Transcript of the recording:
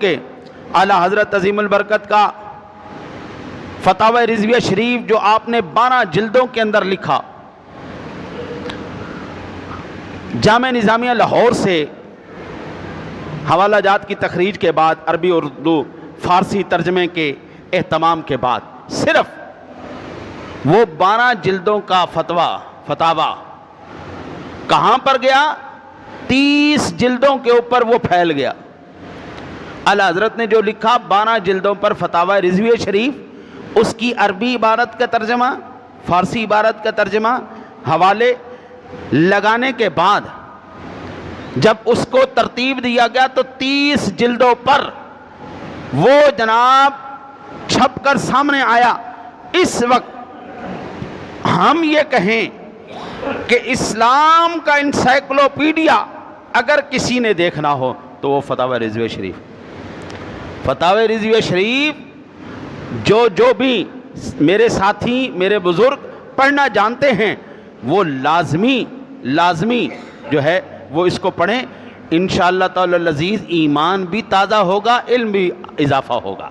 کہ اعلیٰ حضرت عظیم البرکت کا فتاوی رضویہ شریف جو آپ نے 12 جلدوں کے اندر لکھا، جامع نظامیہ لاہور سے حوالہ جات کی تخریج کے بعد عربی اور اردو فارسی ترجمے کے اہتمام کے بعد صرف وہ 12 جلدوں کا فتاوی کہاں پر گیا؟ 30 جلدوں کے اوپر وہ پھیل گیا۔ اعلیٰ حضرت نے جو لکھا 12 جلدوں پر فتاوی رضویہ شریف، اس کی عربی عبارت کا ترجمہ، فارسی عبارت کا ترجمہ، حوالے لگانے کے بعد جب اس کو ترتیب دیا گیا تو 30 جلدوں پر وہ جناب چھپ کر سامنے آیا۔ اس وقت ہم یہ کہیں کہ اسلام کا انسائکلوپیڈیا اگر کسی نے دیکھنا ہو تو وہ فتاوی رضویہ شریف، فتاوی رضویہ شریف جو بھی میرے ساتھی میرے بزرگ پڑھنا جانتے ہیں وہ لازمی جو ہے وہ اس کو پڑھیں۔ انشاءاللہ تعالی العزیز ایمان بھی تازہ ہوگا، علم بھی اضافہ ہوگا۔